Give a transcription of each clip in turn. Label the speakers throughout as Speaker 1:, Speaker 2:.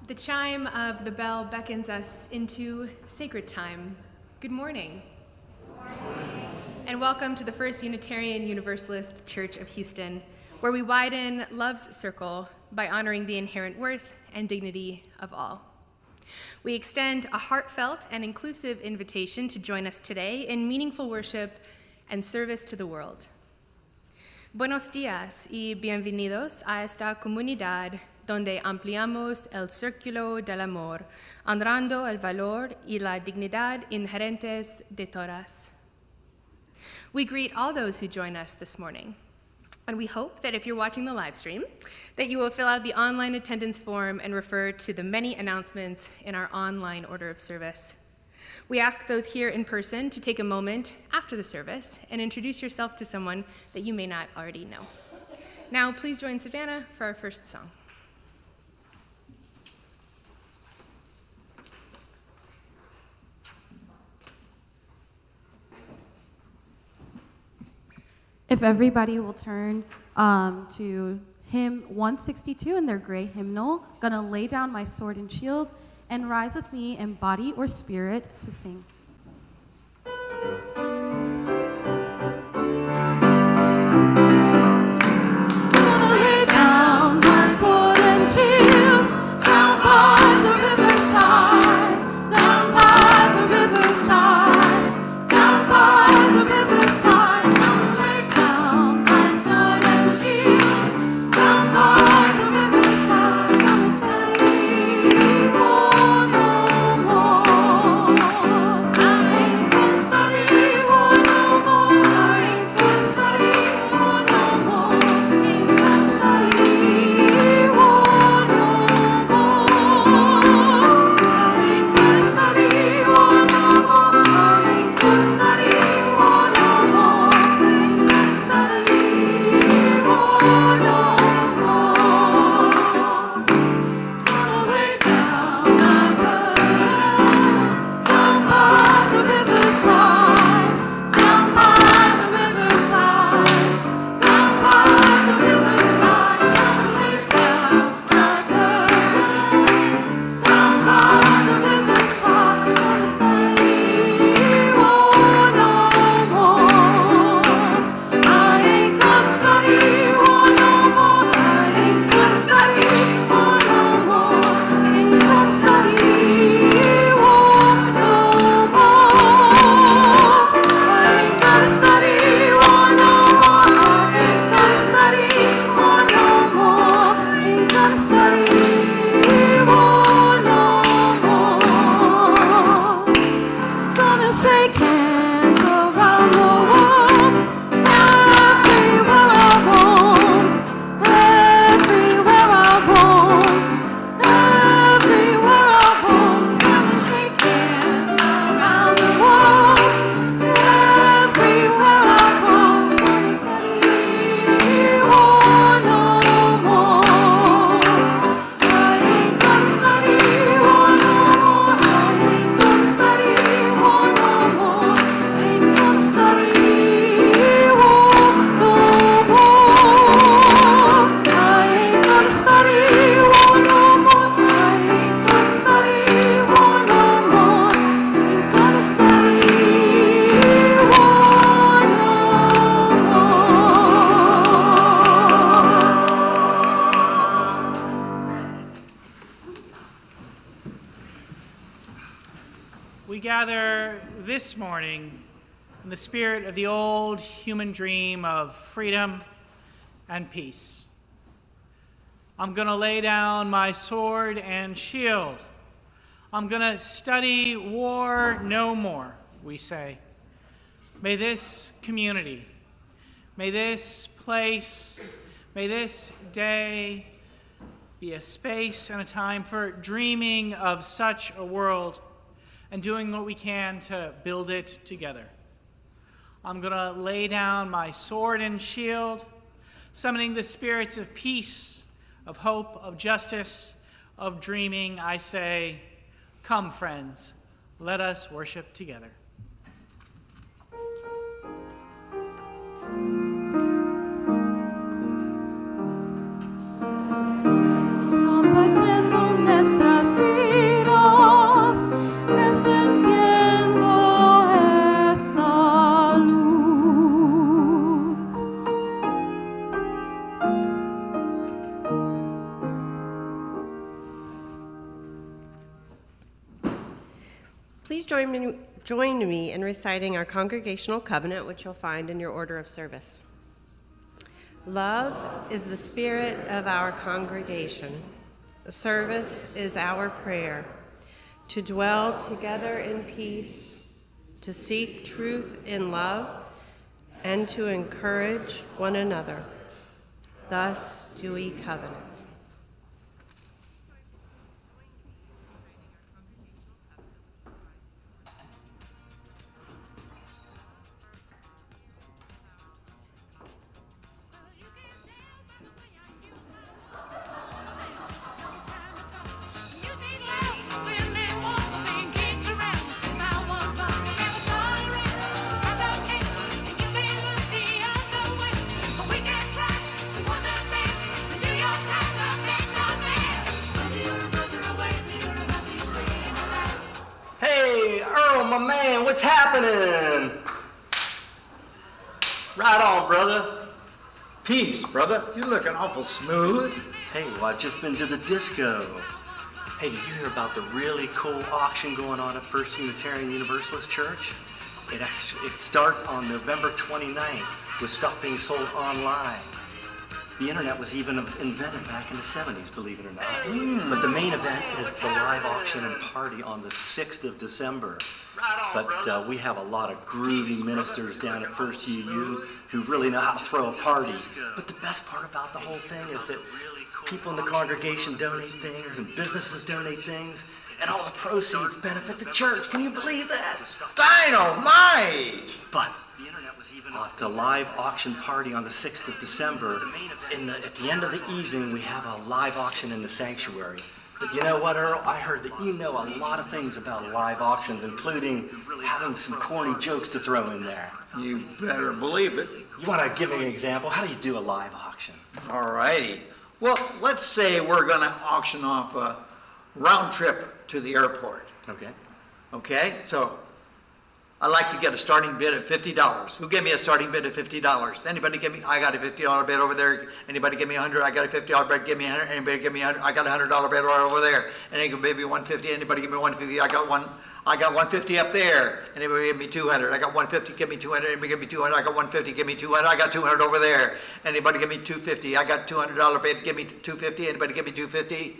Speaker 1: The chime of the bell beckons us into sacred time. Good morning. Good morning. And welcome to the First Unitarian Universalist Church of Houston, where we widen love's circle by honoring the inherent worth and dignity of all. We extend a heartfelt and inclusive invitation to join us today in meaningful worship and service to the world. Buenos días y bienvenidos a esta comunidad donde ampliamos el círculo del amor, honrando el valor y la dignidad inherentes de todas. We greet all those who join us this morning, and we hope that if you're watching the live stream, that you will fill out the online attendance form and refer to the many announcements in our online order of service. We ask those here in person to take a moment after the service and introduce yourself to someone that you may not already know. Now, please join Savannah for our first song.
Speaker 2: If everybody will turn to hymn 162 in their gray hymnal, gonna lay down my sword and shield and rise with me in body or spirit to sing.
Speaker 3: This morning, in the spirit of the old human dream of freedom and peace, I'm going to lay down my sword and shield. I'm going to study war no more, we say. May this community, may this place, may this day be a space and a time for dreaming of such a world and doing what we can to build it together. I'm going to lay down my sword and shield, summoning the spirits of peace, of hope, of justice, of dreaming. I say, come, friends, let us worship together.
Speaker 2: Combattendo nuestras
Speaker 4: Please join me in reciting our congregational covenant, which you'll find in your order of service. Love is the spirit of our congregation. The service is our prayer. To dwell together in peace, to seek truth in love, and to encourage one another. Thus do we covenant.
Speaker 5: Hey, Earl, my man, what's happening? Right on, brother.
Speaker 6: Peace, brother. You're looking awful smooth.
Speaker 5: Hey, well, I've just been to the disco. Hey, did you hear about the really cool auction going on at First Unitarian Universalist Church? It starts on November 29th with stuff being sold online. The internet was even invented back in the 70s, believe it or not. But the main event is the live auction and party on the 6th of December. But we have a lot of groovy ministers down at First UU who really know how to throw a party. But the best part about the whole thing is that people in the congregation donate things and businesses donate things, and all the proceeds benefit the church. Can you believe that?
Speaker 6: Dynamite!
Speaker 5: But the live auction party on the 6th of December, at the end of the evening, we have a live auction in the sanctuary. But you know what, Earl? I heard that you know a lot of things about live auctions, including having some corny jokes to throw in there.
Speaker 6: You better believe it.
Speaker 5: You want to give me an example? How do you do a live auction?
Speaker 6: All righty. Well, let's say we're going to auction off a round trip to the airport.
Speaker 5: Okay.
Speaker 6: Okay? So I'd like to get a starting bid at $50. Who gave me a starting bid at $50? Anybody give me? I got a $50 bid over there. Anybody give me 100? I got a $50 bid. Give me 100. Anybody give me 100? I got a $100 bid right over there. And they give me 150. Anybody give me 150? I got 150 up there. Anybody give me 200? I got 150. Give me 200. Anybody give me 200? I got 150. Give me 200. I got 200 over there. Anybody give me 250? I got $200 bid. Give me 250. Anybody give me 250?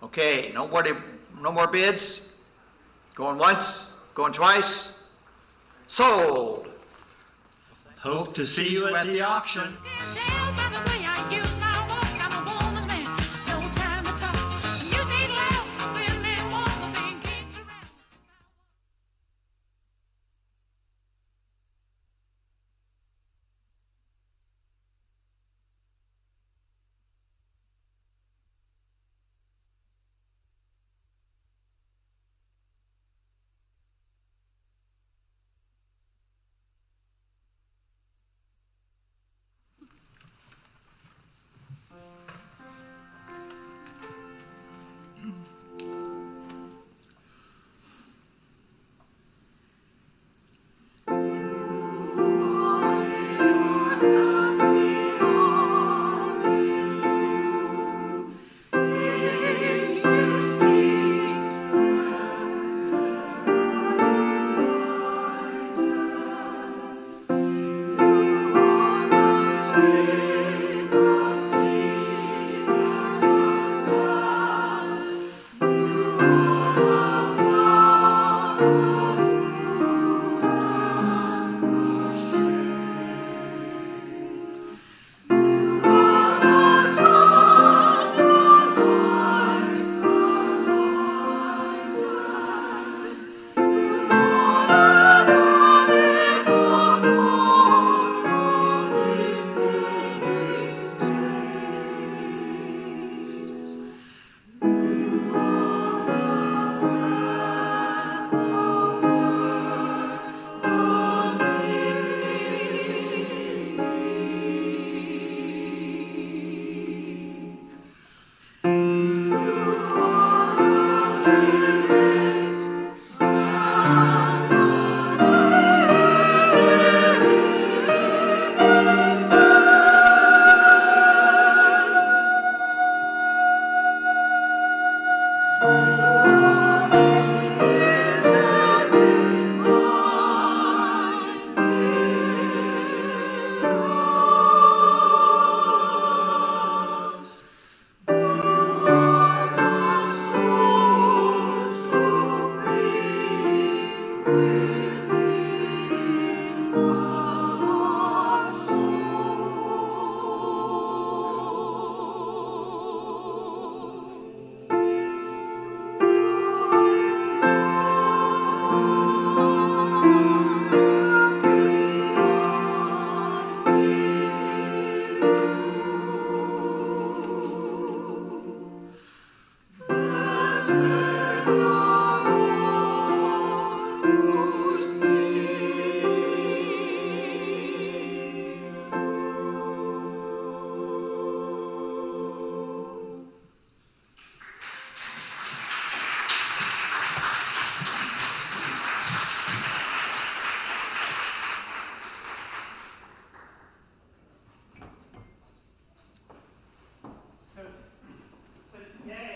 Speaker 6: Okay. No more bids. Going once. Going twice. Sold.
Speaker 5: Hope to see you at the auction.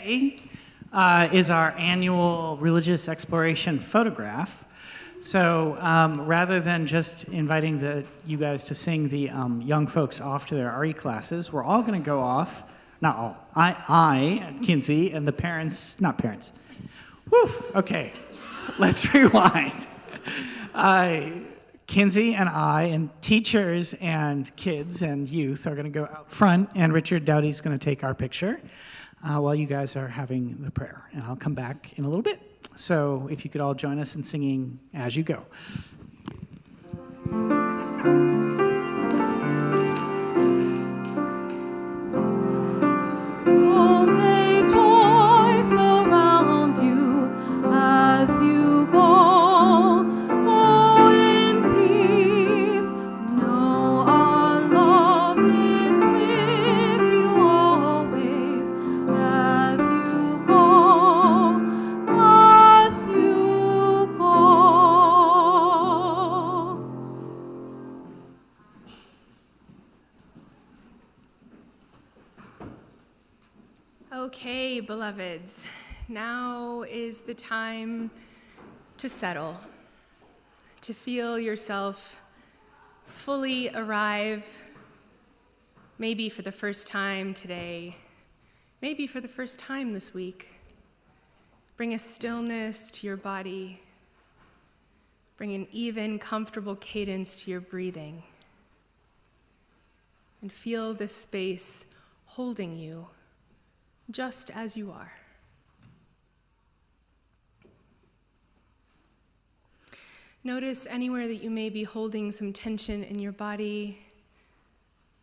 Speaker 3: Today is our annual religious exploration photograph. So rather than just inviting you guys to sing the young folks off to their RE classes, we're all going to go off, not all, I, Kinsey, and the parents, not parents. Whew, okay, let's rewind. Kinsey and I and teachers and kids and youth are going to go out front, and Richard Dowdy's going to take our picture while you guys are having the prayer. And I'll come back in a little bit. So if you could all join us in singing as you go.
Speaker 2: Oh, may joy surround you as you go. Go in peace. Know our love is with you always as you go. As you go.
Speaker 1: Okay, beloveds, now is the time to settle, to feel yourself fully arrive, maybe for the first time today, maybe for the first time this week. Bring a stillness to your body. Bring an even, comfortable cadence to your breathing. And feel this space holding you just as you are. Notice anywhere that you may be holding some tension in your body.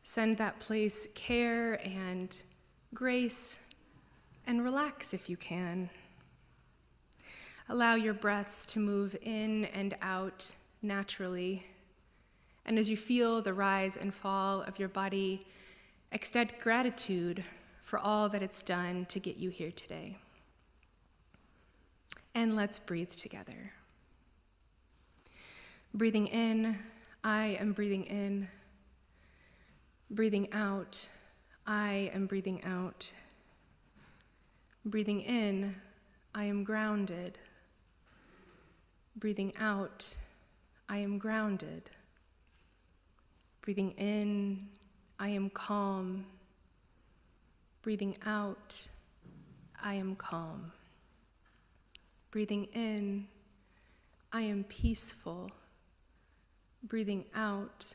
Speaker 1: Send that place care and grace, and relax if you can. Allow your breaths to move in and out naturally. And as you feel the rise and fall of your body, extend gratitude for all that it's done to get you here today. And let's breathe together. Breathing in, I am breathing in. Breathing out, I am breathing out. Breathing in, I am grounded. Breathing out, I am grounded. Breathing in, I am calm. Breathing out, I am calm. Breathing in, I am peaceful. Breathing out,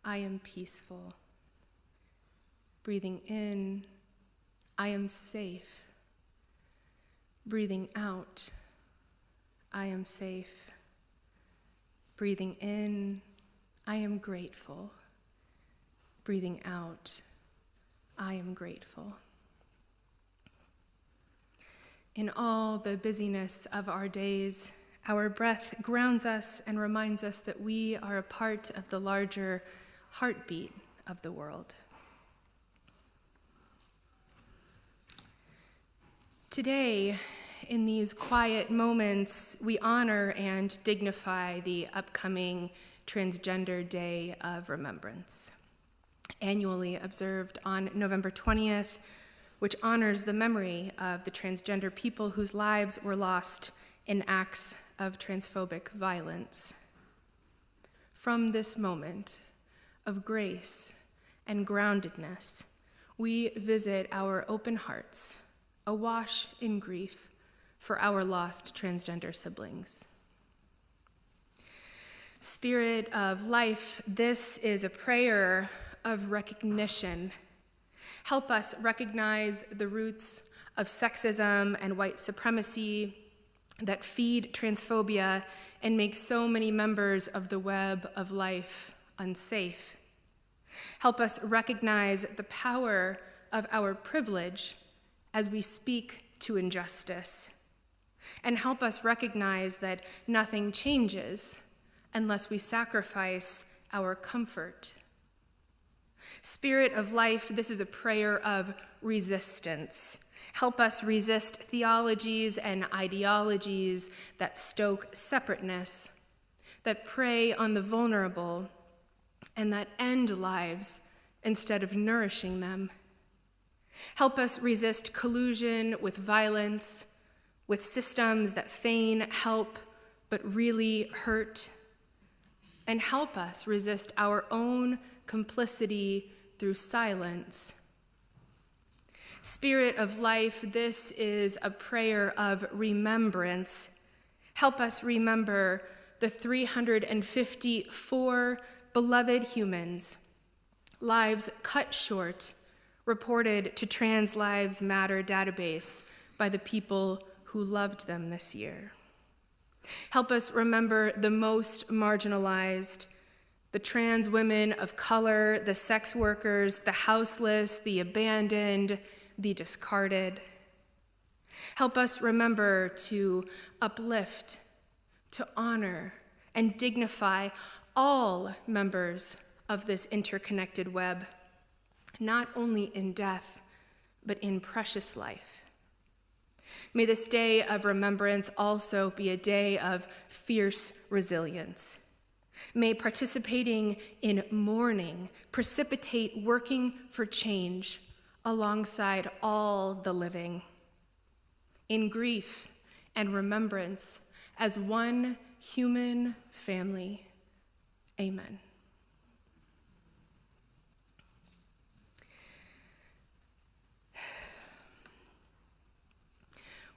Speaker 1: I am peaceful. Breathing in, I am safe. Breathing out, I am safe. Breathing in, I am grateful. Breathing out, I am grateful. In all the busyness of our days, our breath grounds us and reminds us that we are a part of the larger heartbeat of the world. Today, in these quiet moments, we honor and dignify the upcoming Transgender Day of Remembrance, annually observed on November 20th, which honors the memory of the transgender people whose lives were lost in acts of transphobic violence. From this moment of grace and groundedness, we visit our open hearts, awash in grief for our lost transgender siblings. Spirit of life, this is a prayer of recognition. Help us recognize the roots of sexism and white supremacy that feed transphobia and make so many members of the web of life unsafe. Help us recognize the power of our privilege as we speak to injustice. And help us recognize that nothing changes unless we sacrifice our comfort. Spirit of life, this is a prayer of resistance. Help us resist theologies and ideologies that stoke separateness, that prey on the vulnerable, and that end lives instead of nourishing them. Help us resist collusion with violence, with systems that feign help but really hurt. And help us resist our own complicity through silence. Spirit of life, this is a prayer of remembrance. Help us remember the 354 beloved humans, lives cut short, reported to Trans Lives Matter database by the people who loved them this year. Help us remember the most marginalized, the trans women of color, the sex workers, the houseless, the abandoned, the discarded. Help us remember to uplift, to honor, and dignify all members of this interconnected web, not only in death, but in precious life. May this day of remembrance also be a day of fierce resilience. May participating in mourning precipitate working for change alongside all the living, in grief and remembrance as one human family. Amen.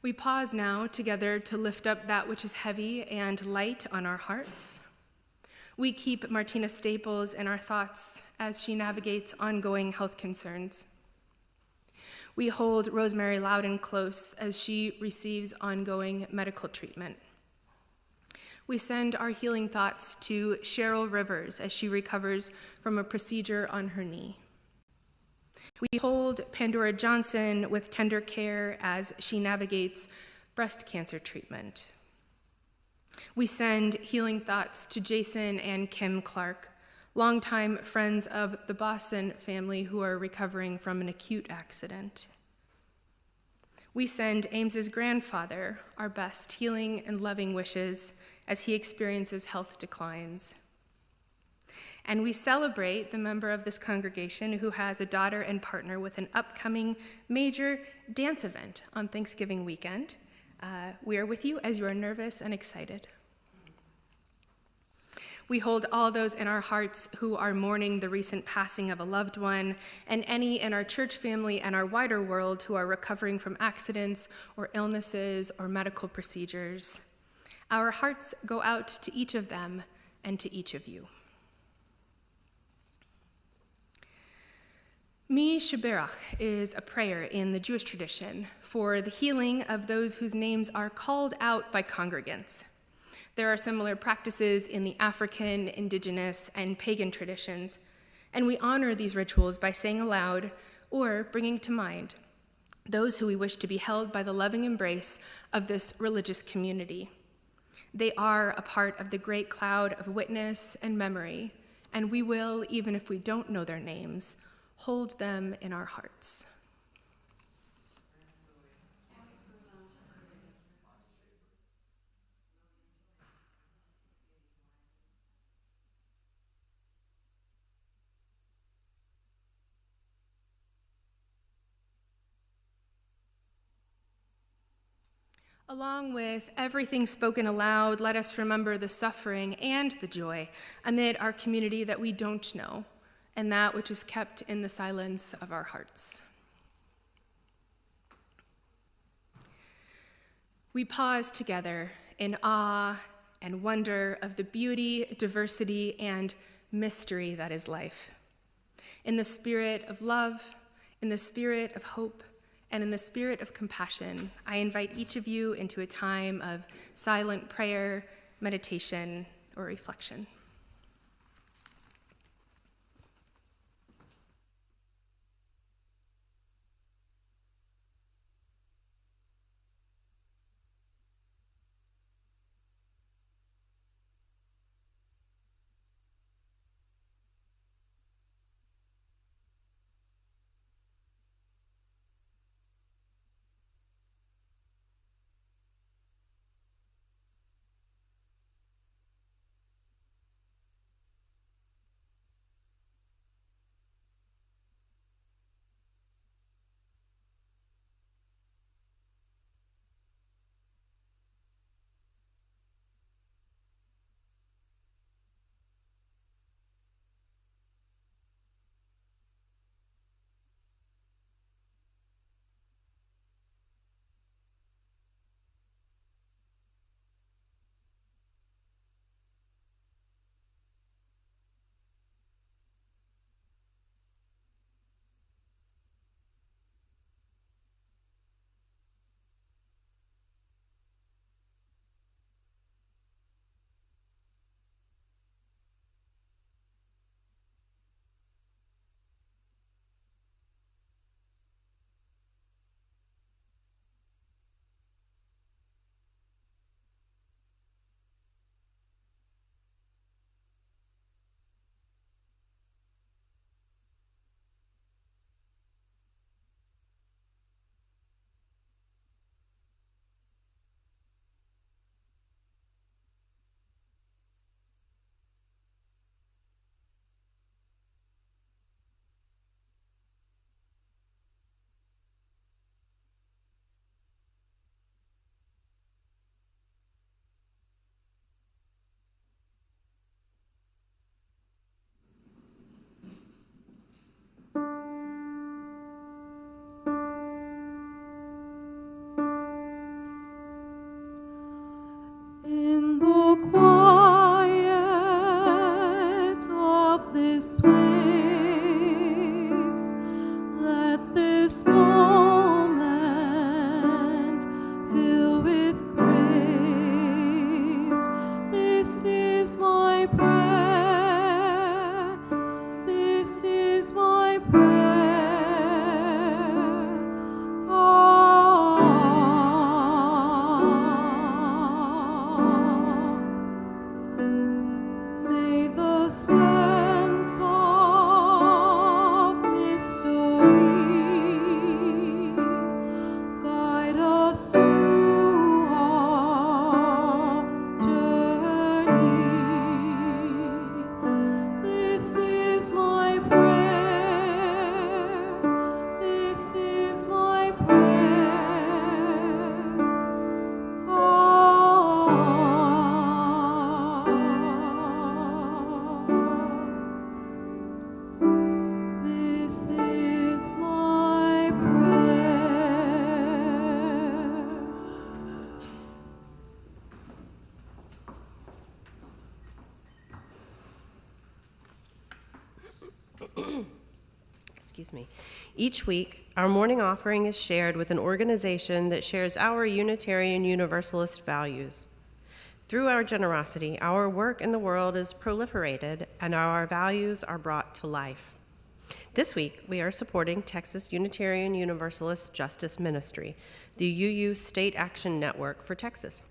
Speaker 1: We pause now together to lift up that which is heavy and light on our hearts. We keep Martina Staples in our thoughts as she navigates ongoing health concerns. We hold Rosemary Loudon close as she receives ongoing medical treatment. We send our healing thoughts to Cheryl Rivers as she recovers from a procedure on her knee. We hold Pandora Johnson with tender care as she navigates breast cancer treatment. We send healing thoughts to Jason and Kim Clark, longtime friends of the Boston family who are recovering from an acute accident. We send Ames's grandfather our best healing and loving wishes as he experiences health declines. And we celebrate the member of this congregation who has a daughter and partner with an upcoming major dance event on Thanksgiving weekend. We are with you as you are nervous and excited. We hold all those in our hearts who are mourning the recent passing of a loved one, and any in our church family and our wider world who are recovering from accidents or illnesses or medical procedures. Our hearts go out to each of them and to each of you. Mi Sheberach is a prayer in the Jewish tradition for the healing of those whose names are called out by congregants. There are similar practices in the African, indigenous, and pagan traditions, and we honor these rituals by saying aloud or bringing to mind those who we wish to be held by the loving embrace of this religious community. They are a part of the great cloud of witness and memory, and we will, even if we don't know their names, hold them in our hearts. Along with everything spoken aloud, let us remember the suffering and the joy amid our community that we don't know, and that which is kept in the silence of our hearts. We pause together in awe and wonder of the beauty, diversity, and mystery that is life. In the spirit of love, in the spirit of hope, and in the spirit of compassion, I invite each of you into a time of silent prayer, meditation, or reflection.
Speaker 2: In the quiet of this place, let this moment fill with grace. This is my prayer. This is my prayer. May the sense of mystery guide us through our journey. This is my prayer. This is my This is my prayer.
Speaker 4: Excuse me. Each week, our morning offering is shared with an organization that shares our Unitarian Universalist values. Through our generosity, our work in the world is proliferated and our values are brought to life. This week, we are supporting Texas Unitarian Universalist Justice Ministry, the UU State Action Network for Texas.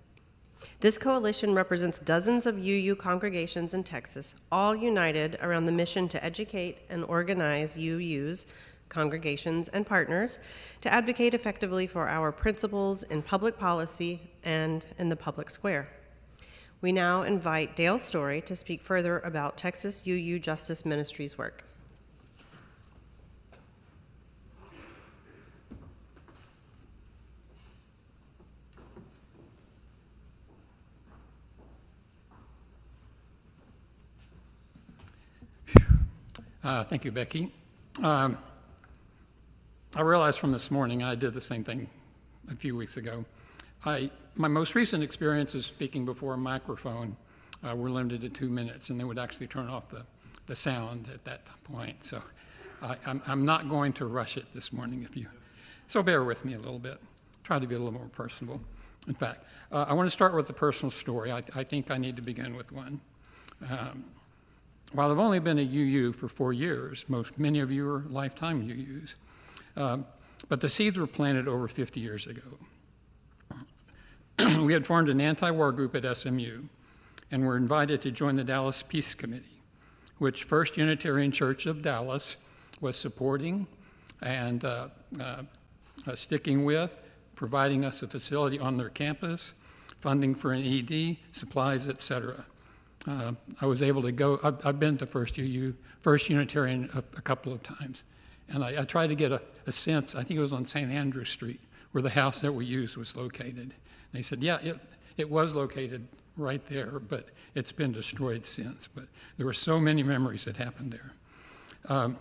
Speaker 4: This coalition represents dozens of UU congregations in Texas, all united around the mission to educate and organize UUs, congregations, and partners to advocate effectively for our principles in public policy and in the public square. We now invite Dale Story to speak further about Texas UU Justice Ministry's work.
Speaker 7: Thank you, Becky. I realized from this morning, and I did the same thing a few weeks ago, My most recent experiences speaking before a microphone were limited to 2 minutes, and they would actually turn off the sound at that point. So I'm not going to rush it this morning, so bear with me a little bit. Try to be a little more personable. In fact, I want to start with a personal story. I think I need to begin with one. While I've only been a UU for 4 years, many of you are lifetime UUs, but the seeds were planted over 50 years ago. We had formed an anti-war group at SMU and were invited to join the Dallas Peace Committee, which First Unitarian Church of Dallas was supporting and sticking with, providing us a facility on their campus, funding for an ED, supplies, etc. I was able to go. I've been to First Unitarian a couple of times, and I tried to get a sense. I think it was on St. Andrew Street where the house that we used was located. They said, yeah, it was located right there, but it's been destroyed since. But there were so many memories that happened there.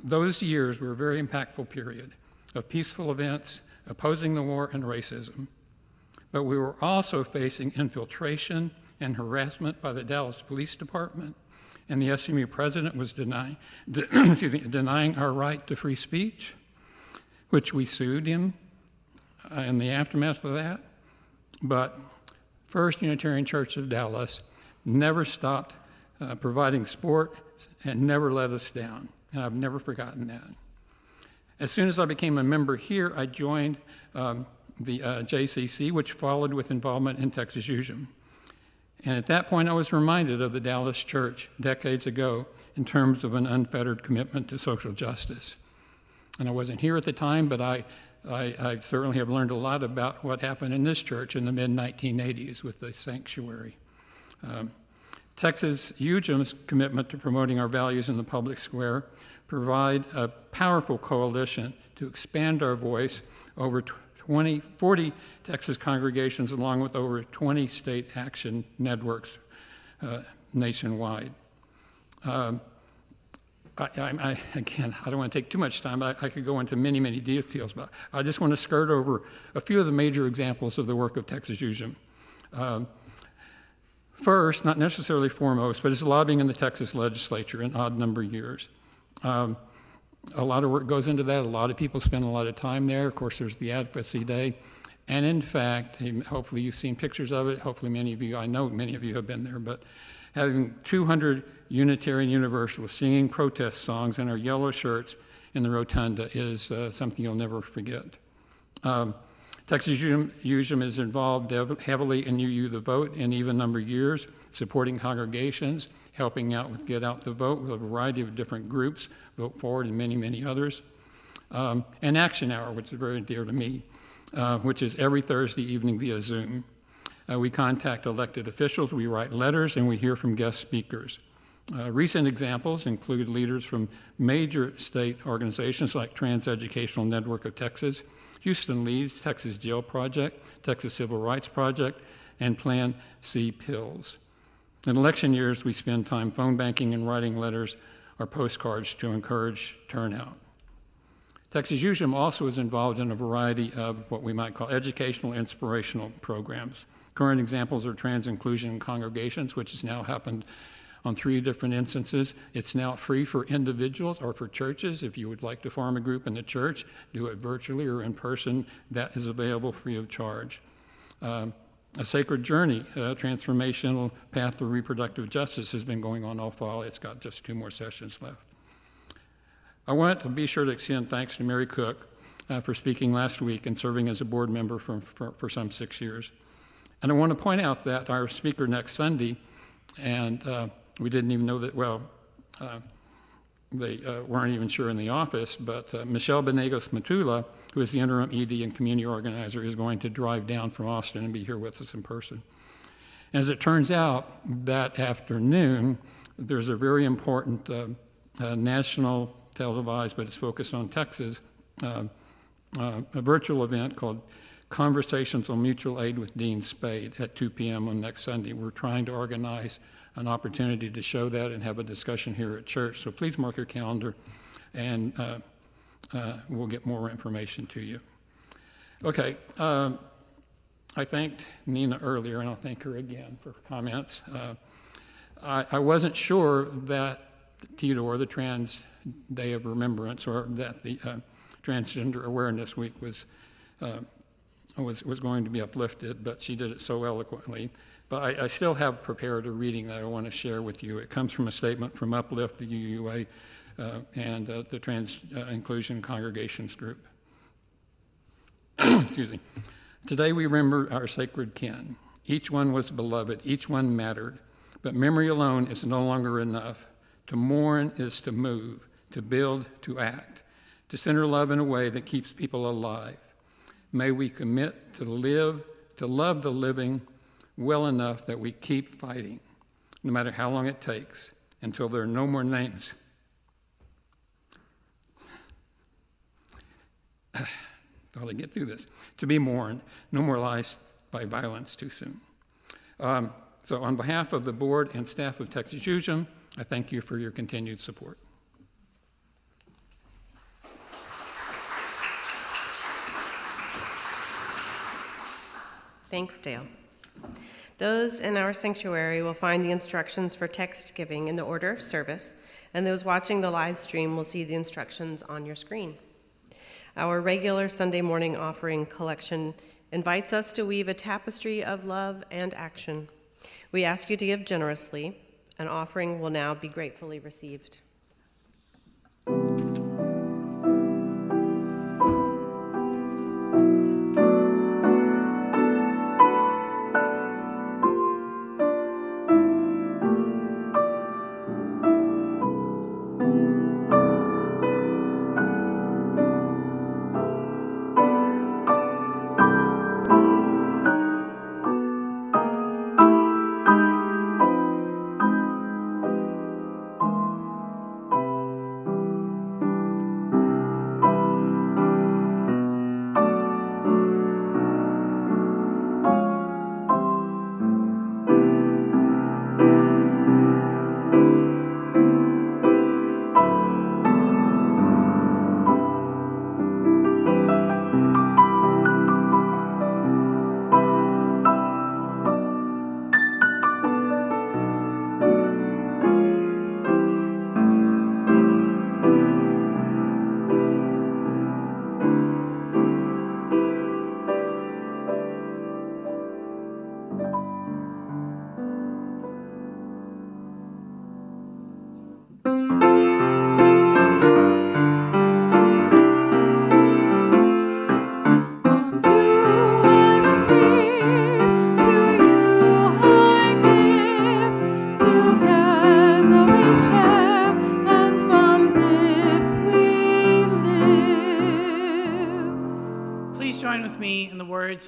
Speaker 7: Those years were a very impactful period of peaceful events, opposing the war and racism. But we were also facing infiltration and harassment by the Dallas Police Department, and the SMU president was denying our right to free speech, which we sued him in the aftermath of that. But First Unitarian Church of Dallas never stopped providing support and never let us down, and I've never forgotten that. As soon as I became a member here, I joined the JCC, which followed with involvement in Texas USM. And at that point, I was reminded of the Dallas Church decades ago in terms of an unfettered commitment to social justice. And I wasn't here at the time, but I certainly have learned a lot about what happened in this church in the mid-1980s with the sanctuary. Texas USM's commitment to promoting our values in the public square provide a powerful coalition to expand our voice over 40 Texas congregations, along with over 20 state action networks nationwide. Again, I don't want to take too much time. I could go into many, many details, but I just want to skirt over a few of the major examples of the work of Texas USM. First, not necessarily foremost, but is lobbying in the Texas legislature in odd number years. A lot of work goes into that. A lot of people spend a lot of time there. Of course, there's the Advocacy Day. And in fact, hopefully you've seen pictures of it. Hopefully many of you, I know many of you have been there, but having 200 Unitarian Universalists singing protest songs in our yellow shirts in the rotunda is something you'll never forget. Texas USM is involved heavily in UU the Vote in even number years, supporting congregations, helping out with Get Out the Vote with a variety of different groups, Vote Forward and many, many others. And Action Hour, which is very dear to me, which is every Thursday evening via Zoom. We contact elected officials, we write letters, and we hear from guest speakers. Recent examples include leaders from major state organizations like Trans-Educational Network of Texas, Houston Leads, Texas Jail Project, Texas Civil Rights Project, and Plan C Pills. In election years, we spend time phone banking and writing letters or postcards to encourage turnout. Texas USM also is involved in a variety of what we might call educational inspirational programs. Current examples are trans inclusion in congregations, which has now happened on 3 different instances. It's now free for individuals or for churches. If you would like to form a group in the church, do it virtually or in person. That is available free of charge. A Sacred Journey, a transformational path to reproductive justice has been going on all fall. It's got just 2 more sessions left. I want to be sure to extend thanks to Mary Cook for speaking last week and serving as a board member for some 6 years. And I want to point out that our speaker next Sunday, and we didn't even know that, they weren't even sure in the office, but Michelle Benegos Matula, who is the interim ED and community organizer, is going to drive down from Austin and be here with us in person. As it turns out, that afternoon, there's a very important national televised, but it's focused on Texas, a virtual event called Conversations on Mutual Aid with Dean Spade at 2 p.m. on next Sunday. We're trying to organize an opportunity to show that and have a discussion here at church. So please mark your calendar, and we'll get more information to you. Okay, I thanked Nina earlier, and I'll thank her again for her comments. I wasn't sure that TDOR, the Trans Day of Remembrance, or that the Transgender Awareness Week was going to be uplifted, but she did it so eloquently. But I still have prepared a reading that I want to share with you. It comes from a statement from Uplift, the UUA, and the Trans Inclusion Congregations Group. Excuse me. Today we remember our sacred kin. Each one was beloved, each one mattered, but memory alone is no longer enough. To mourn is to move, to build, to act, to center love in a way that keeps people alive. May we commit to love the living well enough that we keep fighting, no matter how long it takes, until there are no more names. How to get through this. To be mourned, no more lives by violence too soon. So on behalf of the board and staff of Texas Fusion, I thank you for your continued support.
Speaker 4: Thanks, Dale. Those in our sanctuary will find the instructions for text giving in the order of service, and those watching the live stream will see the instructions on your screen. Our regular Sunday morning offering collection invites us to weave a tapestry of love and action. We ask you to give generously. An offering will now be gratefully received.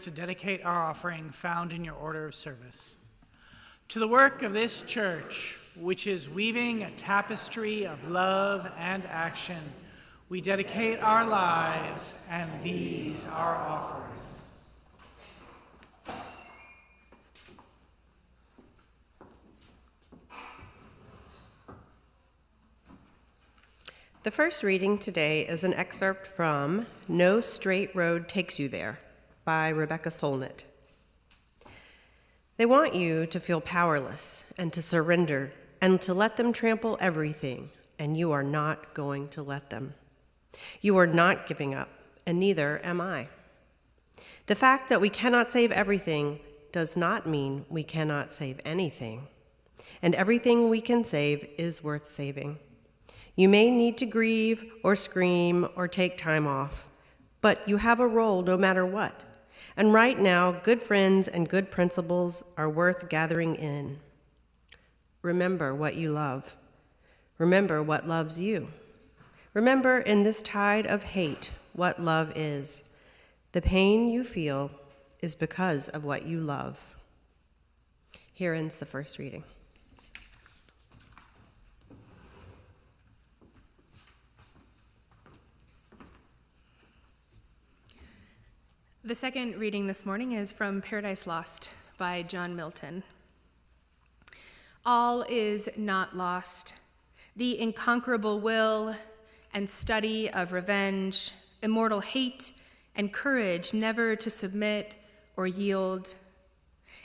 Speaker 3: To dedicate our offering found in your order of service. To the work of this church, which is weaving a tapestry of love and action, we dedicate our lives, and these are offerings.
Speaker 4: The first reading today is an excerpt from No Straight Road Takes You There by Rebecca Solnit. They want you to feel powerless and to surrender and to let them trample everything, and you are not going to let them. You are not giving up, and neither am I. The fact that we cannot save everything does not mean we cannot save anything, and everything we can save is worth saving. You may need to grieve or scream or take time off, but you have a role no matter what. And right now, good friends and good principles are worth gathering in. Remember what you love. Remember what loves you. Remember in this tide of hate what love is. The pain you feel is because of what you love. Here ends the first reading.
Speaker 1: The second reading this morning is from Paradise Lost by John Milton. All is not lost. The inconquerable will and study of revenge, immortal hate and courage never to submit or yield?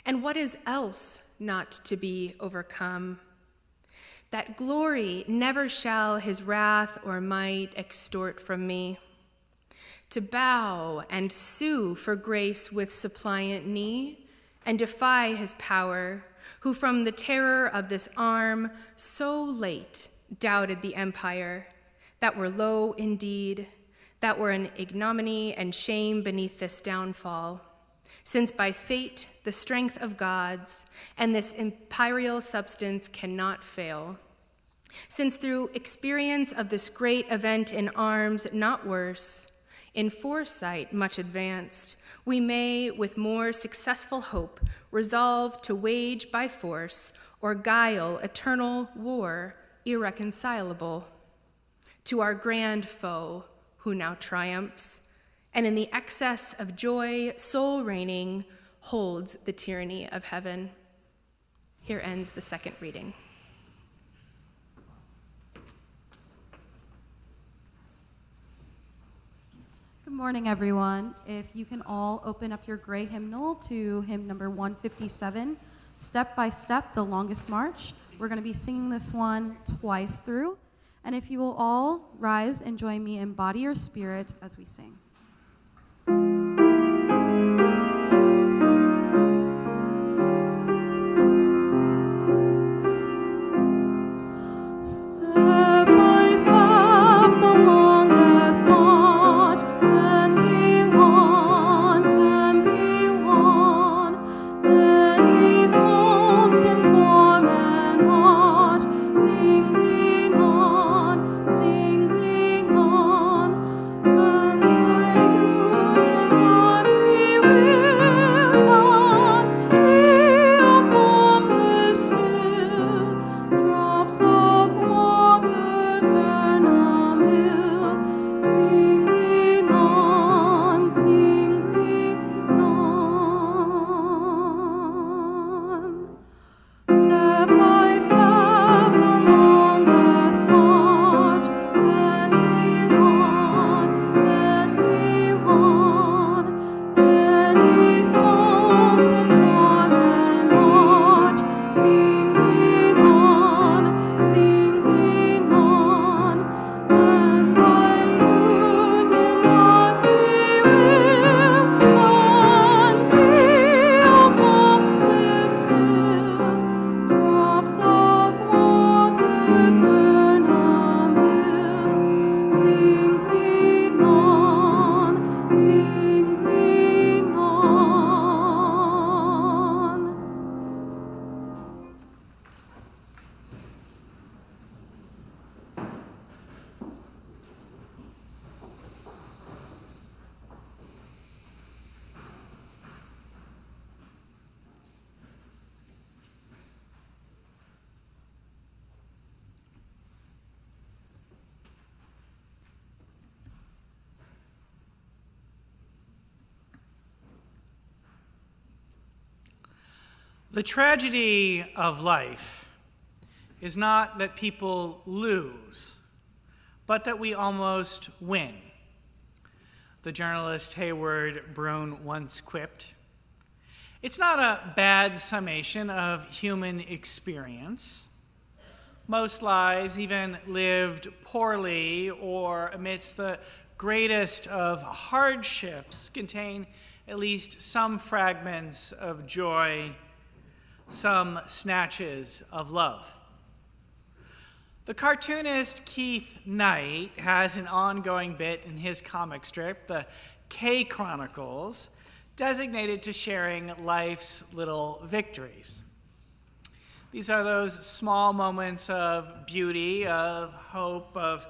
Speaker 1: And what is else not to be overcome? That glory never shall his wrath or might extort from me. To bow and sue for grace with suppliant knee, and defy his power, who from the terror of this arm so late doubted the empire, that were low indeed, that were an ignominy and shame beneath this downfall, since by fate the strength of gods and this imperial substance cannot fail. Since through experience of this great event in arms not worse, in foresight much advanced, we may with more successful hope resolve to wage by force or guile eternal war irreconcilable. To our grand foe who now triumphs, and in the excess of joy soul reigning holds the tyranny of heaven. Here ends the second reading.
Speaker 2: Good morning, everyone. If you can all open up your gray hymnal to hymn number 157, Step by Step, the Longest March. We're going to be singing this one twice through. And if you will all rise and join me in body or spirit as we sing.
Speaker 3: The tragedy of life is not that people lose, but that we almost win. The journalist Hayward Broun once quipped, "It's not a bad summation of human experience. Most lives, even lived poorly or amidst the greatest of hardships, contain at least some fragments of joy, some snatches of love." The cartoonist Keith Knight has an ongoing bit in his comic strip, the K Chronicles, designated to sharing life's little victories. These are those small moments of beauty, of hope, of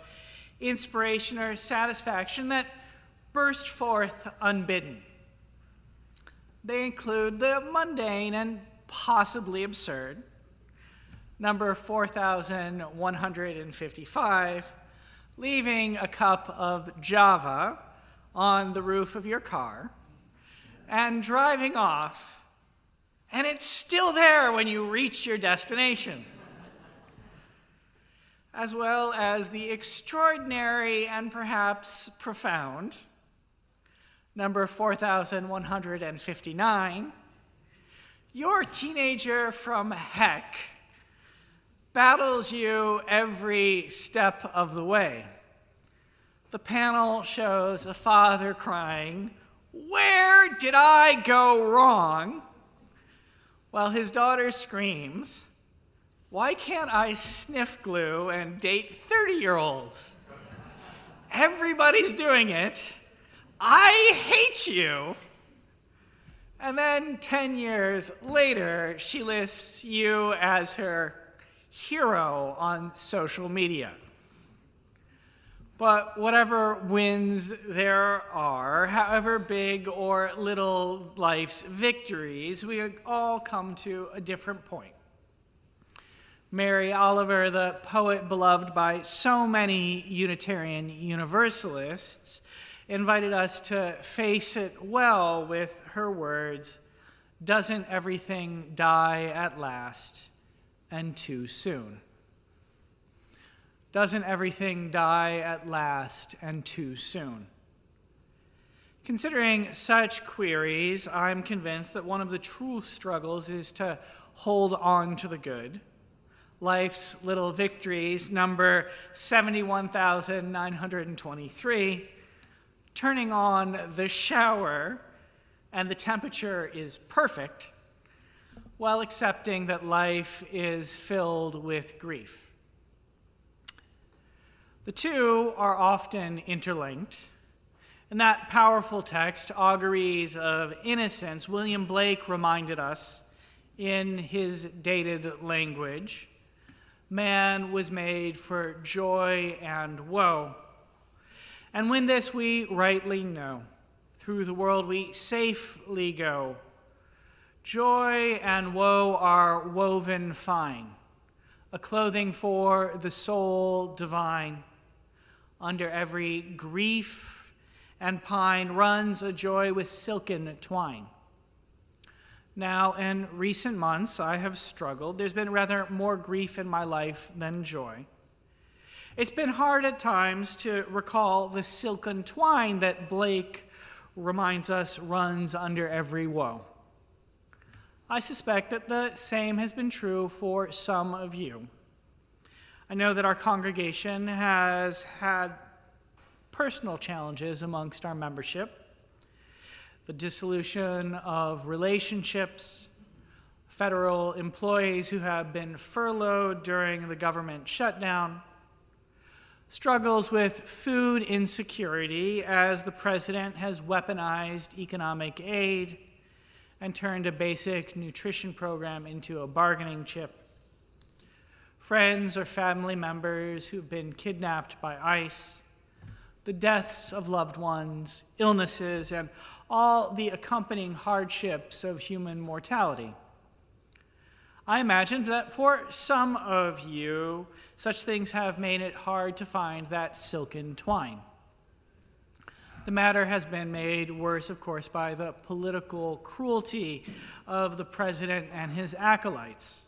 Speaker 3: inspiration or satisfaction that burst forth unbidden. They include the mundane and possibly absurd, number 4,155, leaving a cup of Java on the roof of your car and driving off, and it's still there when you reach your destination, as well as the extraordinary and perhaps profound Number 4159, your teenager from heck battles you every step of the way. The panel shows a father crying, "Where did I go wrong?" while his daughter screams, "Why can't I sniff glue and date 30-year-olds? Everybody's doing it. I hate you." And then 10 years later, she lists you as her hero on social media. But whatever wins there are, however big or little life's victories, we all come to a different point. Mary Oliver, the poet beloved by so many Unitarian Universalists, invited us to face it well with her words, "Doesn't everything die at last and too soon?" Doesn't everything die at last and too soon? Considering such queries, I'm convinced that one of the true struggles is to hold on to the good. Life's little victories, number 71,923, turning on the shower and the temperature is perfect, while accepting that life is filled with grief. The two are often interlinked. In that powerful text, Auguries of Innocence, William Blake reminded us in his dated language, man was made for joy and woe. And when this we rightly know, through the world we safely go. Joy and woe are woven fine, a clothing for the soul divine. Under every grief and pine runs a joy with silken twine. Now, in recent months, I have struggled. There's been rather more grief in my life than joy. It's been hard at times to recall the silken twine that Blake reminds us runs under every woe. I suspect that the same has been true for some of you. I know that our congregation has had personal challenges amongst our membership. The dissolution of relationships, federal employees who have been furloughed during the government shutdown, struggles with food insecurity as the president has weaponized economic aid and turned a basic nutrition program into a bargaining chip. Friends or family members who've been kidnapped by ICE, the deaths of loved ones, illnesses, and all the accompanying hardships of human mortality. I imagine that for some of you, such things have made it hard to find that silken twine. The matter has been made worse, of course, by the political cruelty of the president and his acolytes.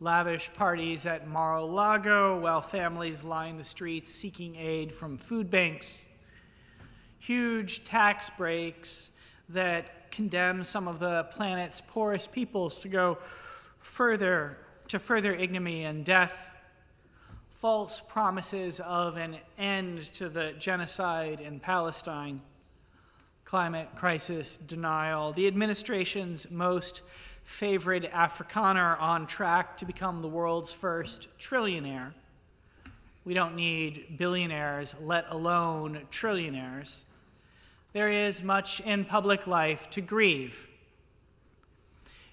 Speaker 3: Lavish parties at Mar-a-Lago while families line the streets seeking aid from food banks. Huge tax breaks that condemn some of the planet's poorest peoples to go further ignominy and death. False promises of an end to the genocide in Palestine. Climate crisis denial. The administration's most favored Afrikaner on track to become the world's first trillionaire. We don't need billionaires, let alone trillionaires. There is much in public life to grieve.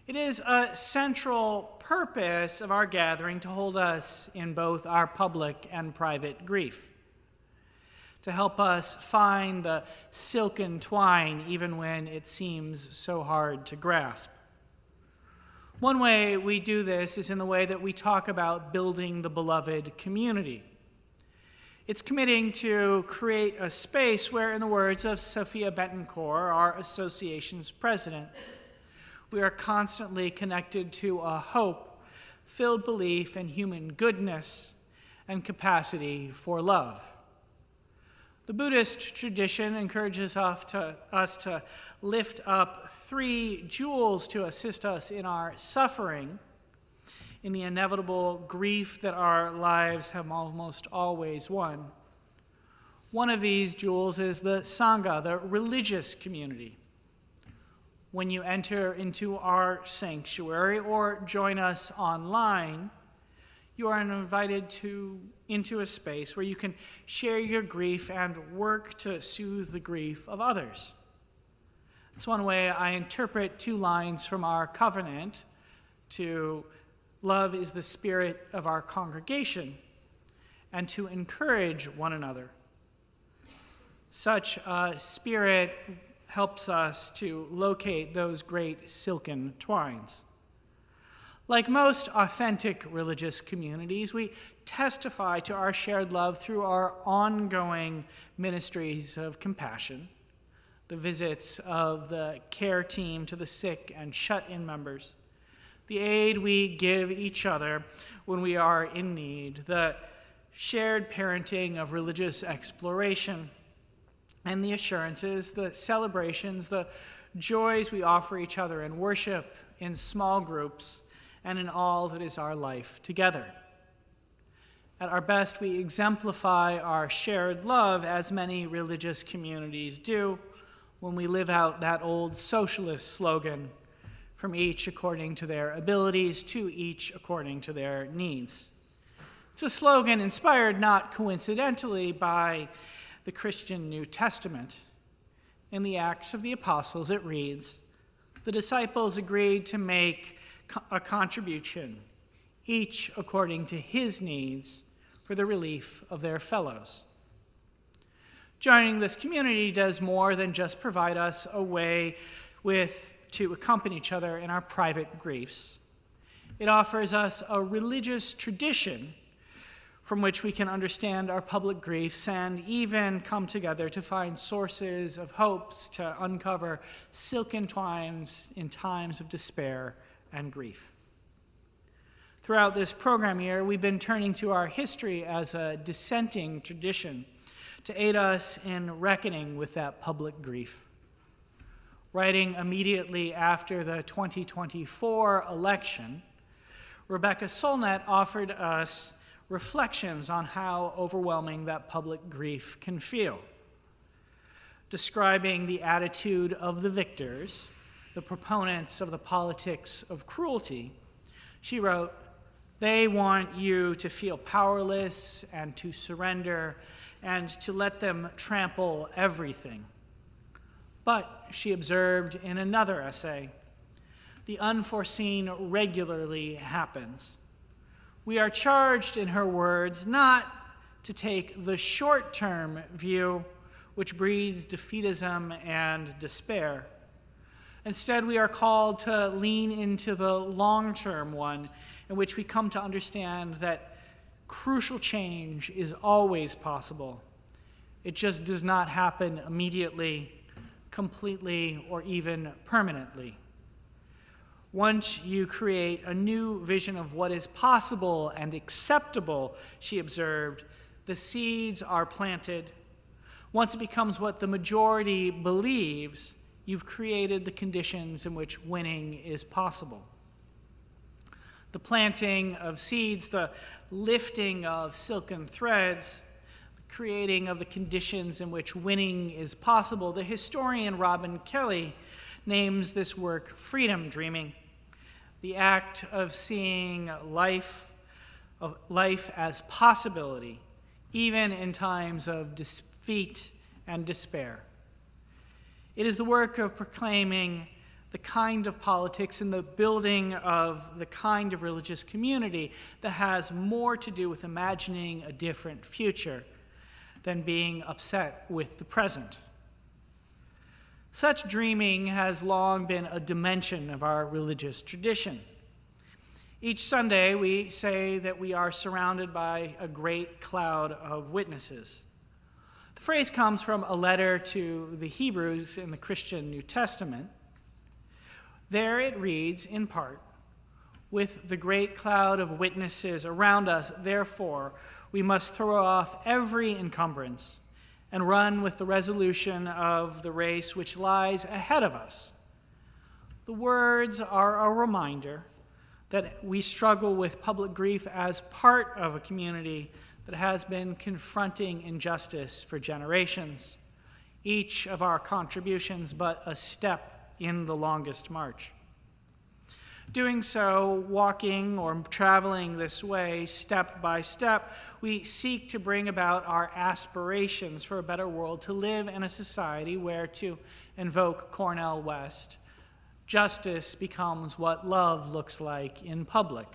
Speaker 3: It is a central purpose of our gathering to hold us in both our public and private grief, to help us find the silken twine even when it seems so hard to grasp. One way we do this is in the way that we talk about building the beloved community. It's committing to create a space where, in the words of Sophia Betancourt, our association's president, we are constantly connected to a hope-filled belief in human goodness and capacity for love. The Buddhist tradition encourages us to lift up 3 jewels to assist us in our suffering, in the inevitable grief that our lives have almost always won. One of these jewels is the Sangha, the religious community. When you enter into our sanctuary or join us online, you are invited into a space where you can share your grief and work to soothe the grief of others. That's one way I interpret 2 lines from our covenant to love is the spirit of our congregation and to encourage one another. Such a spirit helps us to locate those great silken twines. Like most authentic religious communities, we testify to our shared love through our ongoing ministries of compassion, the visits of the care team to the sick and shut-in members, the aid we give each other when we are in need, the shared parenting of religious exploration, and the assurances, the celebrations, the joys we offer each other in worship, in small groups, and in all that is our life together. At our best, we exemplify our shared love, as many religious communities do, when we live out that old socialist slogan, from each according to their abilities, to each according to their needs. It's a slogan inspired not coincidentally by the Christian New Testament. In the Acts of the Apostles, it reads, "The disciples agreed to make a contribution, each according to his needs, for the relief of their fellows." Joining this community does more than just provide us a way to accompany each other in our private griefs. It offers us a religious tradition from which we can understand our public griefs and even come together to find sources of hopes to uncover silken twines in times of despair and grief. Throughout this program year, we've been turning to our history as a dissenting tradition to aid us in reckoning with that public grief. Writing immediately after the 2024 election, Rebecca Solnit offered us reflections on how overwhelming that public grief can feel. Describing the attitude of the victors, the proponents of the politics of cruelty, she wrote, "They want you to feel powerless and to surrender and to let them trample everything." But, she observed in another essay, "The unforeseen regularly happens. We are charged," in her words, "not to take the short-term view, which breeds defeatism and despair. Instead, we are called to lean into the long-term one, in which we come to understand that crucial change is always possible. It just does not happen immediately, completely, or even permanently. Once you create a new vision of what is possible and acceptable," she observed, "the seeds are planted. Once it becomes what the majority believes, you've created the conditions in which winning is possible." The planting of seeds, the lifting of silken threads, the creating of the conditions in which winning is possible. The historian Robin Kelly names this work freedom dreaming, the act of seeing life as possibility, even in times of defeat and despair. It is the work of proclaiming the kind of politics and the building of the kind of religious community that has more to do with imagining a different future than being upset with the present. Such dreaming has long been a dimension of our religious tradition. Each Sunday, we say that we are surrounded by a great cloud of witnesses. The phrase comes from a letter to the Hebrews in the Christian New Testament. There it reads, in part, "With the great cloud of witnesses around us, therefore, we must throw off every encumbrance and run with the resolution of the race which lies ahead of us. The words are a reminder that we struggle with public grief as part of a community that has been confronting injustice for generations, each of our contributions but a step in the longest march. Doing so, walking or traveling this way step by step, we seek to bring about our aspirations for a better world, to live in a society where, to invoke Cornel West, justice becomes what love looks like in public.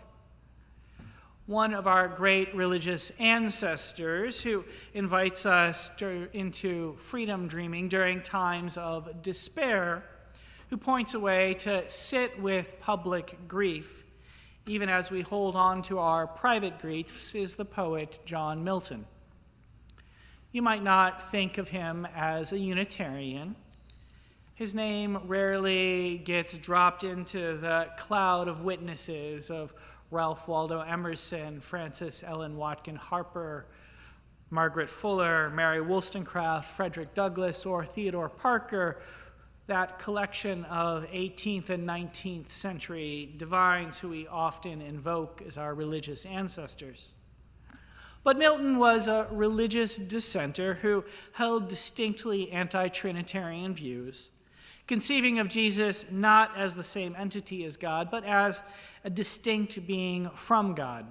Speaker 3: One of our great religious ancestors who invites us into freedom dreaming during times of despair, who points a way to sit with public grief, even as we hold on to our private griefs, is the poet John Milton. You might not think of him as a Unitarian. His name rarely gets dropped into the cloud of witnesses of Ralph Waldo Emerson, Frances Ellen Watkin Harper, Margaret Fuller, Mary Wollstonecraft, Frederick Douglass, or Theodore Parker, that collection of 18th and 19th century divines who we often invoke as our religious ancestors. But Milton was a religious dissenter who held distinctly anti-Trinitarian views, conceiving of Jesus not as the same entity as God, but as a distinct being from God.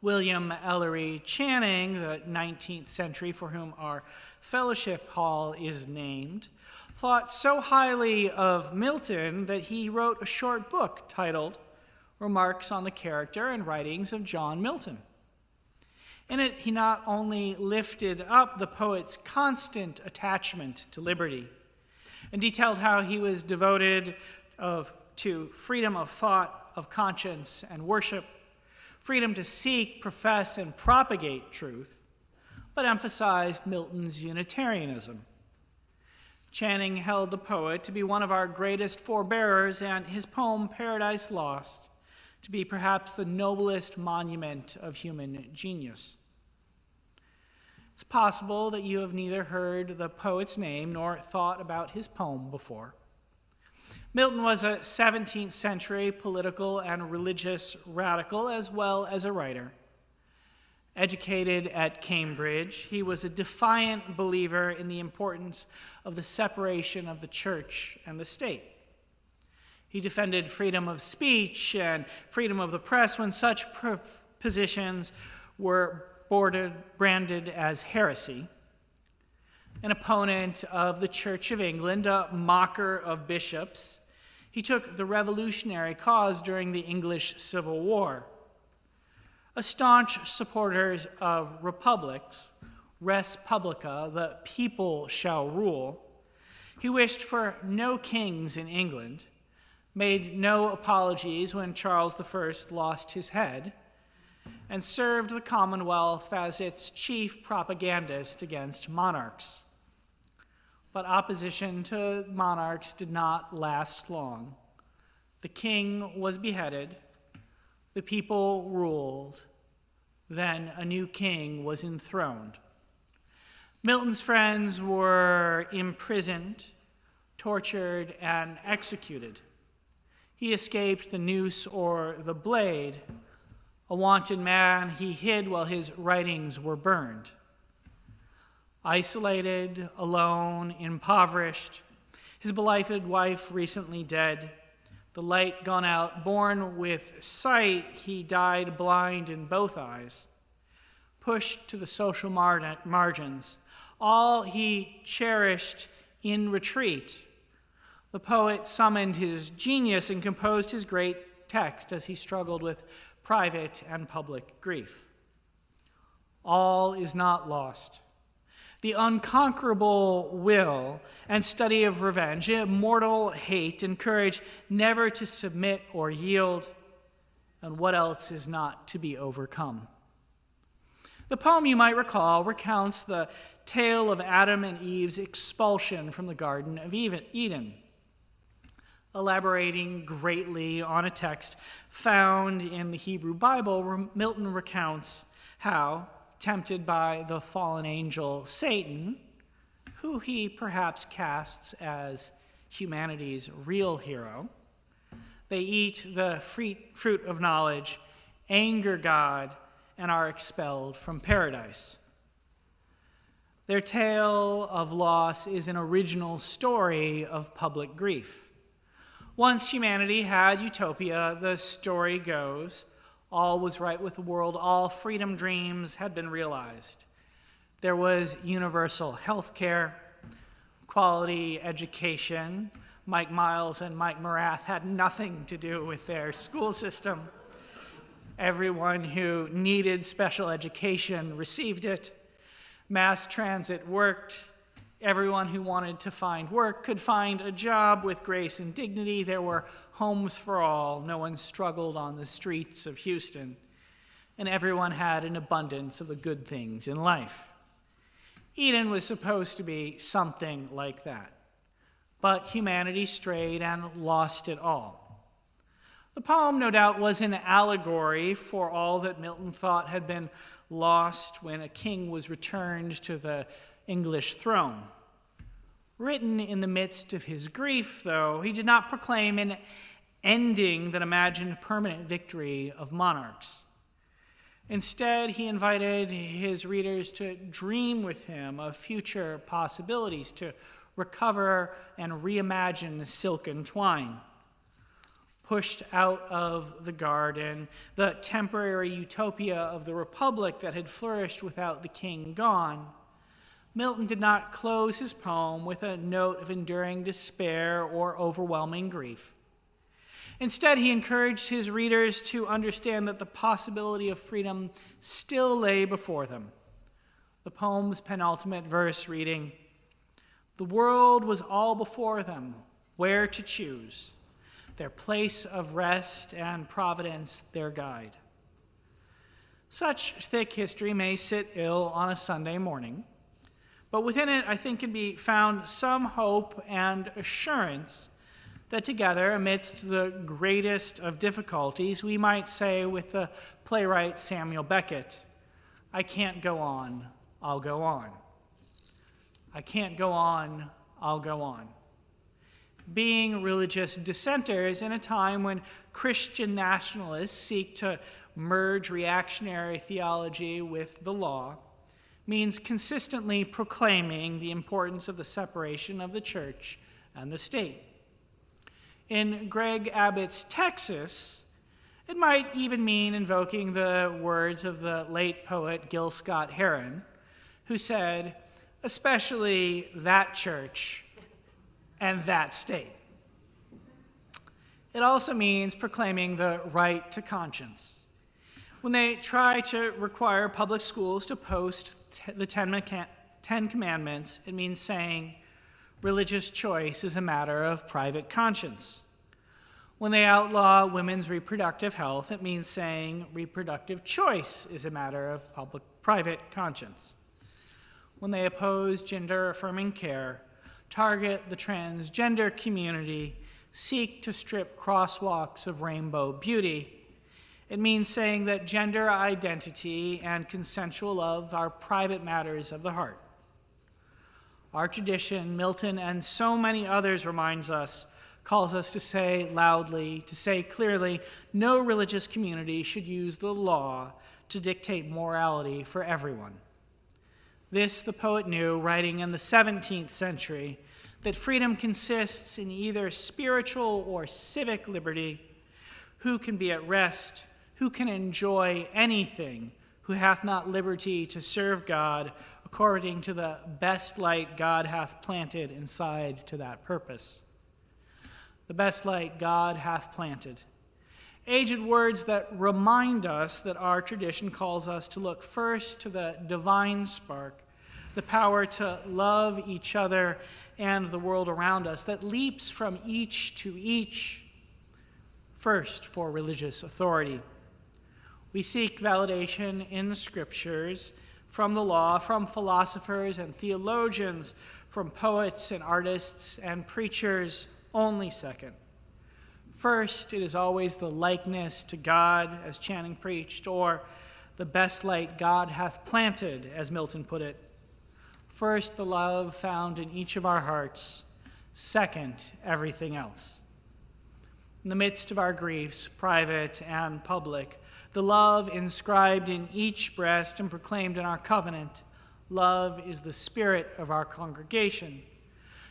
Speaker 3: William Ellery Channing, the 19th century for whom our fellowship hall is named, thought so highly of Milton that he wrote a short book titled Remarks on the Character and Writings of John Milton. In it, he not only lifted up the poet's constant attachment to liberty and detailed how he was devoted to freedom of thought, of conscience, and worship, freedom to seek, profess, and propagate truth, but emphasized Milton's Unitarianism. Channing held the poet to be one of our greatest forebearers, and his poem, Paradise Lost, to be perhaps the noblest monument of human genius. It's possible that you have neither heard the poet's name nor thought about his poem before. Milton was a 17th century political and religious radical as well as a writer. Educated at Cambridge, he was a defiant believer in the importance of the separation of the church and the state. He defended freedom of speech and freedom of the press when such positions were branded as heresy. An opponent of the Church of England, a mocker of bishops, he took the revolutionary cause during the English Civil War. A staunch supporter of republics, res publica, the people shall rule, he wished for no kings in England, made no apologies when Charles I lost his head, and served the Commonwealth as its chief propagandist against monarchs. But opposition to monarchs did not last long. The king was beheaded, the people ruled, then a new king was enthroned. Milton's friends were imprisoned, tortured, and executed. He escaped the noose or the blade. A wanted man, he hid while his writings were burned. Isolated, alone, impoverished, his beloved wife recently dead, the light gone out, born with sight, he died blind in both eyes. Pushed to the social margins, all he cherished in retreat, the poet summoned his genius and composed his great text as he struggled with private and public grief. All is not lost. The unconquerable will and study of revenge, immortal hate, and courage never to submit or yield, and what else is not to be overcome. The poem, you might recall, recounts the tale of Adam and Eve's expulsion from the Garden of Eden, elaborating greatly on a text found in the Hebrew Bible where Milton recounts how, tempted by the fallen angel Satan, who he perhaps casts as humanity's real hero. They eat the fruit of knowledge, anger God, and are expelled from paradise. Their tale of loss is an original story of public grief. Once humanity had utopia, the story goes, all was right with the world, all freedom dreams had been realized. There was universal health care, quality education. Mike Miles and Mike Morath had nothing to do with their school system. Everyone who needed special education received it. Mass transit worked. Everyone who wanted to find work could find a job with grace and dignity. There were homes for all. No one struggled on the streets of Houston. And everyone had an abundance of the good things in life. Eden was supposed to be something like that. But humanity strayed and lost it all. The poem, no doubt, was an allegory for all that Milton thought had been lost when a king was returned to the English throne. Written in the midst of his grief, though, he did not proclaim an ending that imagined permanent victory of monarchs. Instead, he invited his readers to dream with him of future possibilities, to recover and reimagine the silken twine. Pushed out of the garden, the temporary utopia of the republic that had flourished without the king gone, Milton did not close his poem with a note of enduring despair or overwhelming grief. Instead, he encouraged his readers to understand that the possibility of freedom still lay before them. The poem's penultimate verse reading, "The world was all before them, where to choose, their place of rest and providence their guide." Such thick history may sit ill on a Sunday morning, but within it, I think, can be found some hope and assurance that together, amidst the greatest of difficulties, we might say with the playwright Samuel Beckett, "I can't go on, I'll go on. I can't go on, I'll go on." Being religious dissenters in a time when Christian nationalists seek to merge reactionary theology with the law means consistently proclaiming the importance of the separation of the church and the state. In Greg Abbott's Texas, it might even mean invoking the words of the late poet Gil Scott Heron, who said, "Especially that church and that state." It also means proclaiming the right to conscience. When they try to require public schools to post the Ten Commandments, it means saying religious choice is a matter of private conscience. When they outlaw women's reproductive health, it means saying reproductive choice is a matter of private conscience. When they oppose gender-affirming care, target the transgender community, seek to strip crosswalks of rainbow beauty, it means saying that gender identity and consensual love are private matters of the heart. Our tradition, Milton and so many others reminds us, calls us to say loudly, to say clearly, no religious community should use the law to dictate morality for everyone. This the poet knew, writing in the 17th century, that freedom consists in either spiritual or civic liberty. Who can be at rest? Who can enjoy anything? Who hath not liberty to serve God according to the best light God hath planted inside to that purpose? The best light God hath planted. Aged words that remind us that our tradition calls us to look first to the divine spark, the power to love each other and the world around us that leaps from each to each, first for religious authority. We seek validation in the scriptures, from the law, from philosophers and theologians, from poets and artists and preachers, only second. First, it is always the likeness to God, as Channing preached, or the best light God hath planted, as Milton put it. First, the love found in each of our hearts. Second, everything else. In the midst of our griefs, private and public, the love inscribed in each breast and proclaimed in our covenant, love is the spirit of our congregation,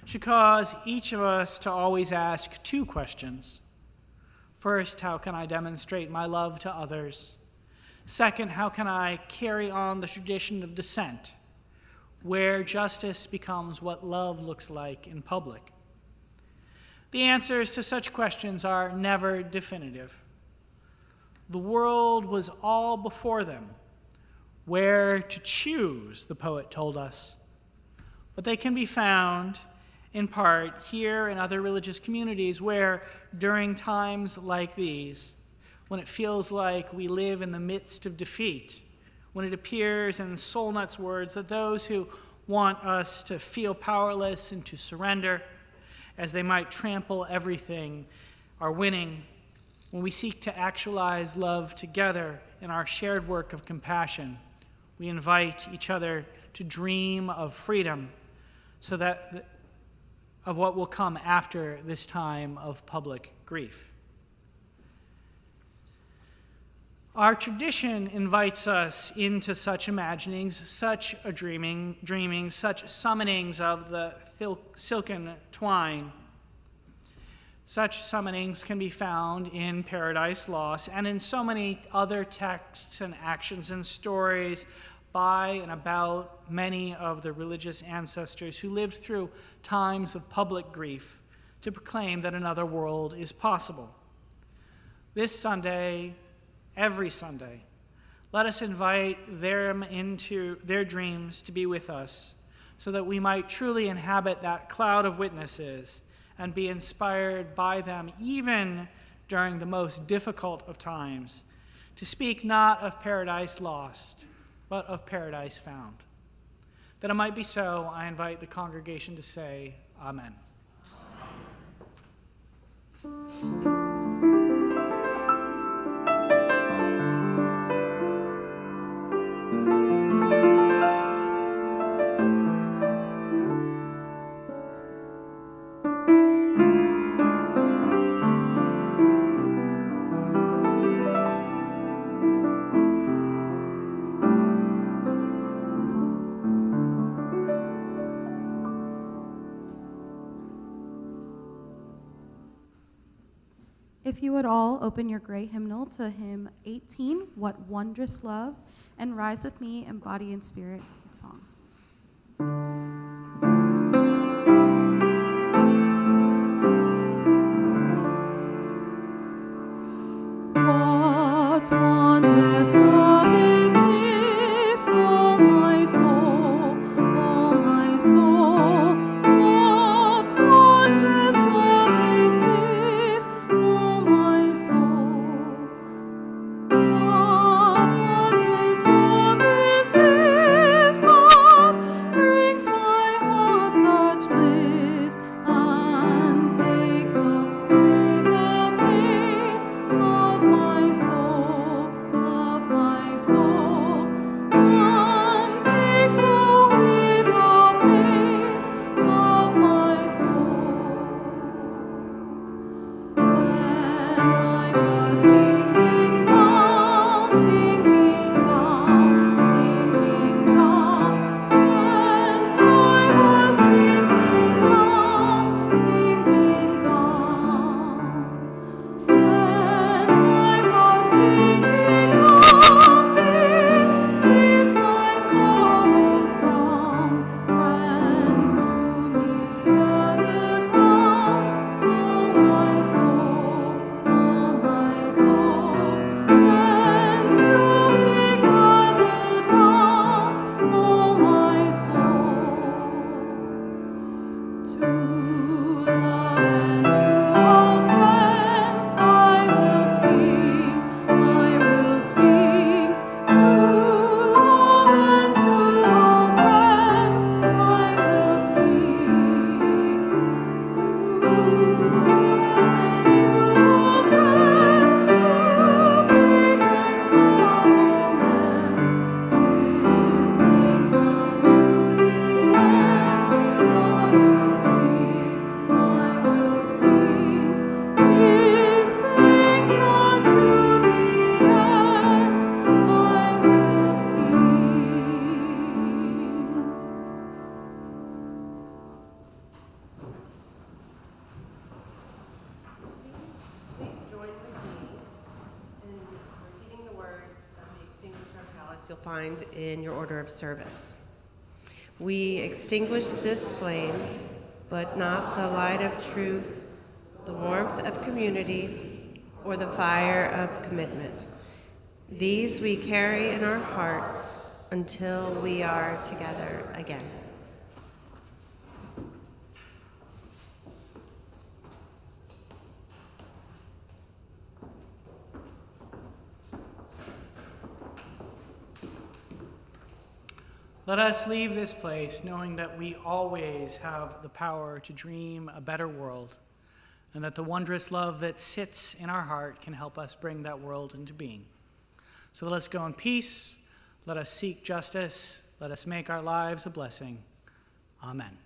Speaker 3: should cause each of us to always ask two questions. First, how can I demonstrate my love to others? Second, how can I carry on the tradition of dissent, where justice becomes what love looks like in public? The answers to such questions are never definitive. The world was all before them, where to choose, the poet told us. But they can be found, in part, here and other religious communities where, during times like these, when it feels like we live in the midst of defeat, when it appears in Solnut's words that those who want us to feel powerless and to surrender, as they might trample everything, are winning, when we seek to actualize love together in our shared work of compassion, we invite each other to dream of freedom so that of what will come after this time of public grief. Our tradition invites us into such imaginings, such a dreaming, such summonings of the silken twine. Such summonings can be found in Paradise Lost and in so many other texts and actions and stories by and about many of the religious ancestors who lived through times of public grief to proclaim that another world is possible. This Sunday, every Sunday, let us invite them into their dreams to be with us so that we might truly inhabit that cloud of witnesses and be inspired by them even during the most difficult of times, to speak not of paradise lost, but of paradise found. That it might be so, I invite the congregation to say, Amen.
Speaker 2: If you would all open your great hymnal to hymn 18, What Wondrous Love, and rise with me in body and spirit in song. What wondrous love is this, oh my soul, oh my soul. What wondrous love is this, oh my soul. What wondrous love is this that brings my heart
Speaker 4: cross you'll find in your order of service. We extinguish this flame, but not the light of truth, the warmth of community, or the fire of commitment. These we carry in our hearts until we are together again.
Speaker 3: Let us leave this place knowing that we always have the power to dream a better world, and that the wondrous love that sits in our heart can help us bring that world into being. So let us go in peace, let us seek justice, let us make our lives a blessing. Amen.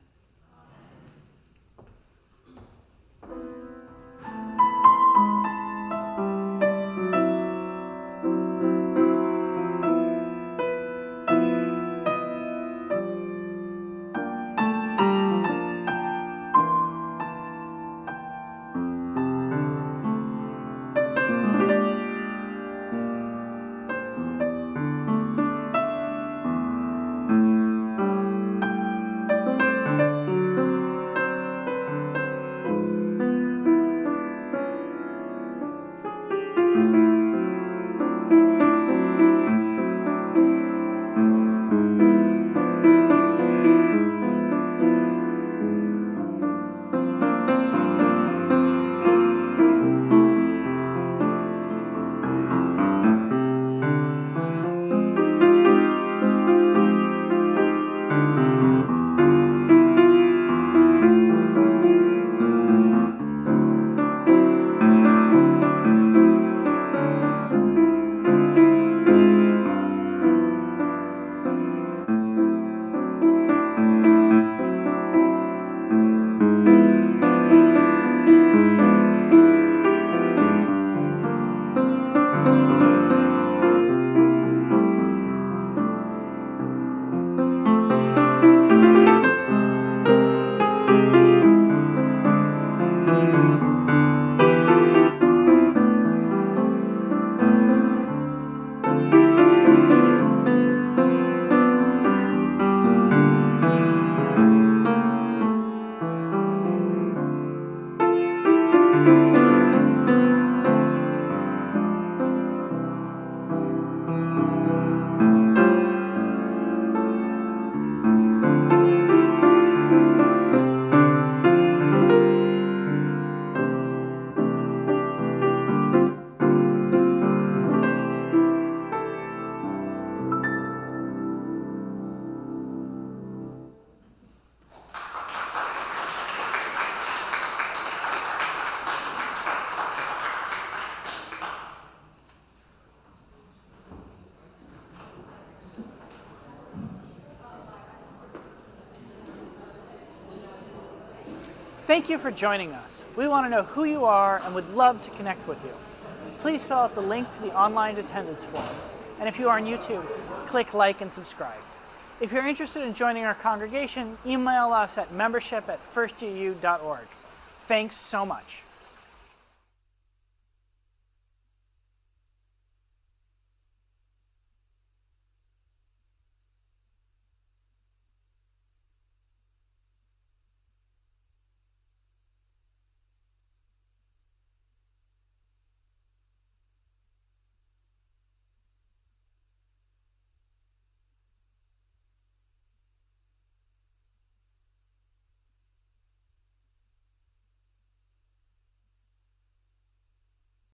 Speaker 3: Thank you for joining us. We want to know who you are and would love to connect with you. Please fill out the link to the online attendance form. And if you are on YouTube, click like and subscribe. If you're interested in joining our congregation, email us at membership@firstuuhouston.org. Thanks so much.